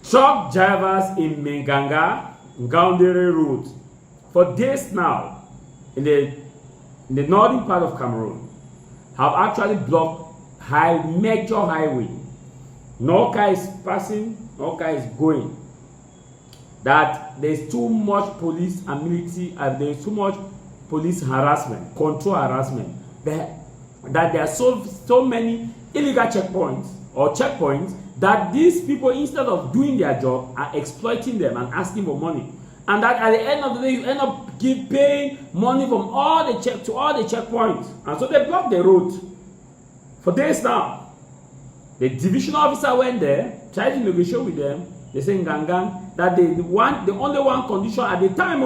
Truck drivers in Menganga, Ngaoundéré Road, for days now, in the northern part of Cameroon, have actually blocked major highway. No car is passing, no car is going. That there's too much police and military, and there's too much police harassment, control harassment. That there are so many illegal checkpoints that these people, instead of doing their job, are exploiting them and asking for money. And that at the end of the day, you end up paying money from all the checkpoints. And so they blocked the road for days now. The divisional officer went there, tried to negotiate with them. They say in Gangan that the only one condition at the time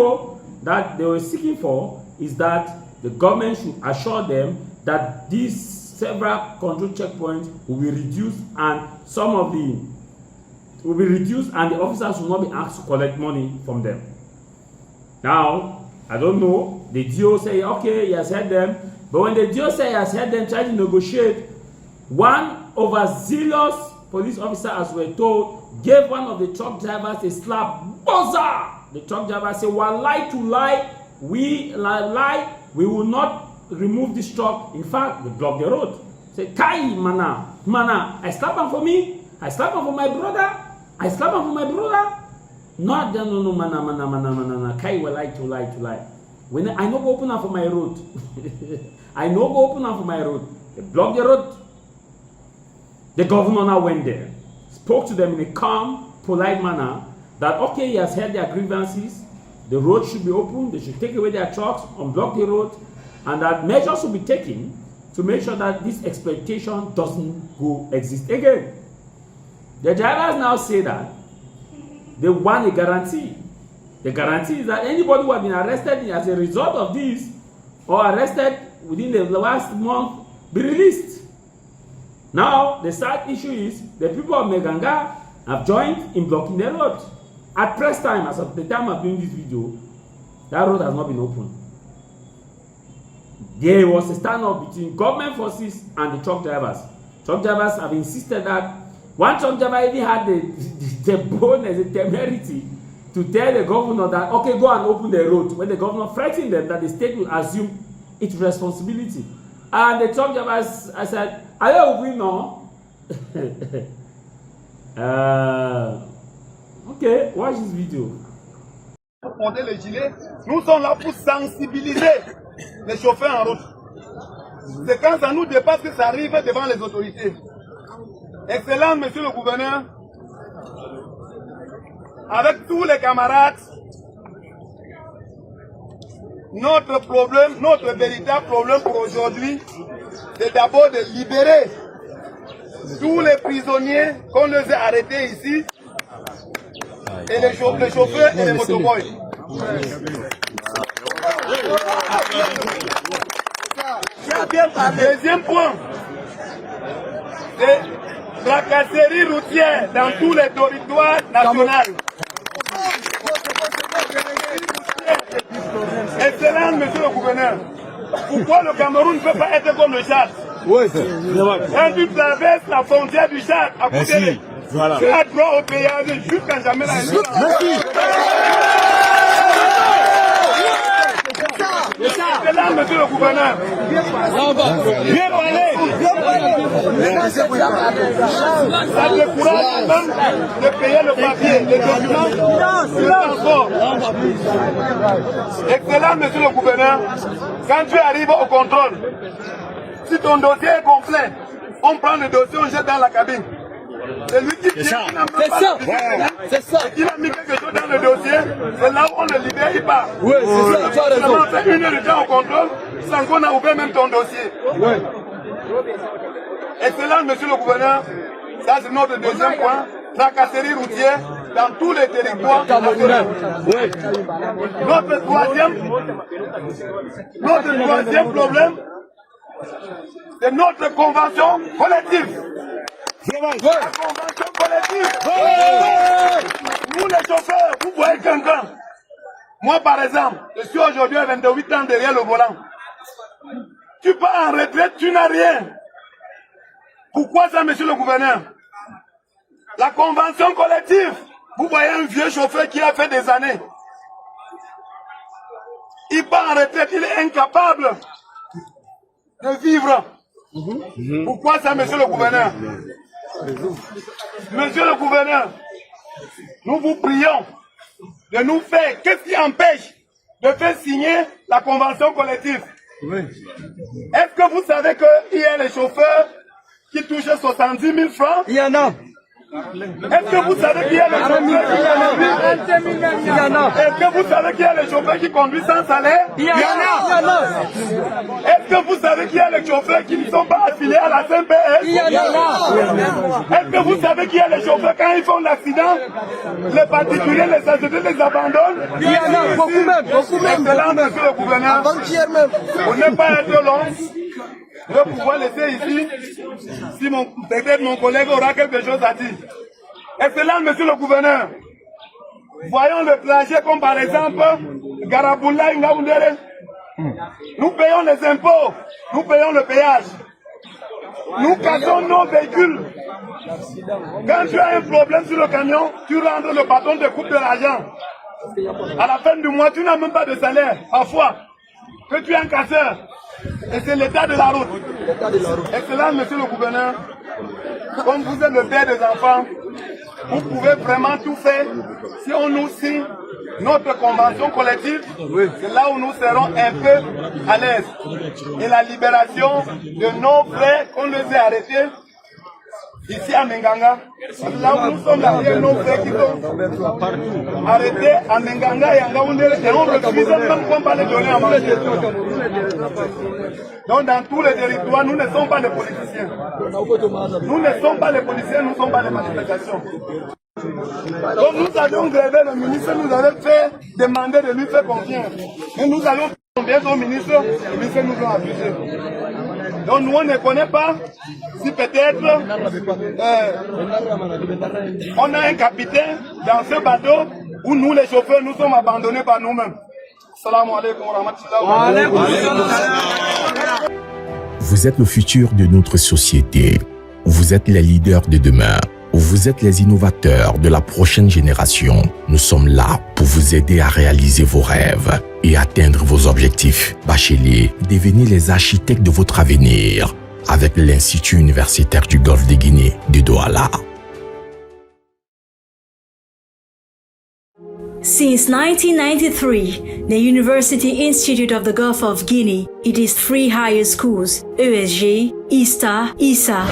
that they were seeking for is that the government should assure them that these several control checkpoints will be reduced, and some of the will be reduced, and the officers will not be asked to collect money from them. Now, I don't know. The DO say okay, he has heard them, but when the DO say he has heard them try to negotiate, one overzealous police officer, as we're told, gave one of the truck drivers a slap. Buzzer! The truck driver said, "Well, lie to lie, we will not remove this truck." In fact, they blocked the road. Say, "Kai, mana, I slap him for me. I slap him for my brother. I slap him for my brother." No, mana. Kai will lie to lie. When I no go open up for my road, I no go open up for my road. They blocked the road. The governor now went there, spoke to them in a calm, polite manner that okay, he has heard their grievances. The road should be open. They should take away their trucks, unblock the road, and that measures will be taken to make sure that this exploitation doesn't go exist again. The drivers now say that they want a guarantee. The guarantee is that anybody who has been arrested as a result of this or arrested within the last month be released. Now, the sad issue is the people of Menganga have joined in blocking the road. At press time, as of the time of doing this video, that road has not been opened. There was a standoff between government forces and the truck drivers. Truck drivers have insisted that one truck driver even had the bonus, the temerity to tell the governor that, okay, go and open the road. When the governor threatened them that the state will assume its responsibility. And the truck drivers, I said, are you open now? Okay, watch this video. Porter les gilets, nous sommes là pour sensibiliser les chauffeurs en route. C'est quand ça nous dépasse que ça arrive devant les autorités. Excellent, monsieur le gouverneur, avec tous les camarades, notre problème, notre véritable problème pour aujourd'hui, c'est d'abord de libérer tous les prisonniers qu'on les a arrêtés ici, et les chauffeurs et les motoboys. Deuxième point, c'est la tracasserie routière dans tous les territoires nationaux. Excellent, monsieur le gouverneur. Pourquoi le Cameroun ne peut pas être comme le Tchad? Oui, quand tu traverses la frontière du Tchad, à côté, voilà. Tu as droit au péage jusqu'à jamais la C'est là, monsieur le gouverneur. Bien parlé. Ça décourage même de payer le papier, les documents, le transport. Excellent, monsieur le gouverneur. Quand tu arrives au contrôle, si ton dossier est complet, on prend le dossier, on jette dans la cabine. C'est lui qui vient, c'est ça. Il a mis quelque chose dans le dossier, c'est là où on le libère, il part. Oui, c'est ça, tu as raison. On fait une heure de temps au contrôle, sans qu'on a ouvert même ton dossier. Oui. Excellent, monsieur le gouverneur. Ça, c'est notre deuxième point. Tracasserie routière dans tous les territoires nationaux. Oui. Notre troisième problème, c'est notre convention collective. La convention collective. Nous les chauffeurs, vous voyez quelqu'un. Moi par exemple, je suis aujourd'hui à 28 ans derrière le volant. Tu pars en retraite, tu n'as rien. Pourquoi ça, monsieur le gouverneur? La convention collective Vous voyez un vieux chauffeur qui a fait des années. Il part en retraite, il est incapable de vivre. Pourquoi ça, monsieur le gouverneur? Monsieur le gouverneur, nous vous prions de nous faire, qu'est-ce qui empêche de faire signer la convention collective? Est-ce que vous savez qu'il y a les chauffeurs qui touchent 70 000 francs? Il y en a. Est-ce que vous savez qu'il y a les chauffeurs Est-ce que vous savez qu'il y a les chauffeurs qui conduisent sans salaire? Il y en a. Est-ce que vous savez qu'il y a les chauffeurs qui ne sont pas affiliés à la CNPS? Il y en a. Est-ce que vous savez qu'il y a les chauffeurs quand ils font l'accident, les particuliers, les sociétés les abandonnent? Il y en a, beaucoup même. Excellent, monsieur le gouverneur. On n'est pas un peu long. Je vais pouvoir laisser ici, si peut-être mon collègue aura quelque chose à dire. Excellent, monsieur le gouverneur. Voyons le trajet comme par exemple Garaboula Ngaoundere. Nous payons les impôts, nous payons le péage. Nous cassons nos véhicules. Quand tu as un problème sur le camion, tu rentres, le patron te coupe de l'argent. À la fin du mois, tu n'as même pas de salaire. Parfois, que tu es un casseur. Et c'est l'état de la route. Excellent, monsieur le gouverneur. Comme vous êtes le père des enfants, vous pouvez vraiment tout faire. Si on nous signe notre convention collective, c'est là où nous serons un peu à l'aise. Et la libération de nos frères qu'on les a arrêtés ici à Menganga, là où nous sommes derrière nos frères qui sont arrêtés à Menganga et à Ngaoundere, et on refuse même qu'on va les donner à manger. Donc dans tous les territoires, nous ne sommes pas les politiciens. Nous ne sommes pas les policiers, nous ne sommes pas les manifestations. Donc nous avions grévé le ministre, nous avait fait demander de lui faire confiance. Et nous allons faire confiance au ministre, le ministre nous a abusé. Donc nous on ne connaît pas si peut-être on a un capitaine dans ce bateau où nous les chauffeurs nous sommes abandonnés par nous-mêmes. Salam alaikum wa rahmatullah. Vous êtes le futur de notre société. Vous êtes les leaders de demain. Vous êtes les innovateurs de la prochaine génération. Nous sommes là pour vous aider à réaliser vos rêves et atteindre vos objectifs. Bacheliers, devenez les architectes de votre avenir avec l'Institut universitaire du Golfe de Guinée de Douala. Since 1993, the University Institute of the Gulf of Guinea, it is 3 higher schools, ESG, ISTA, ISA,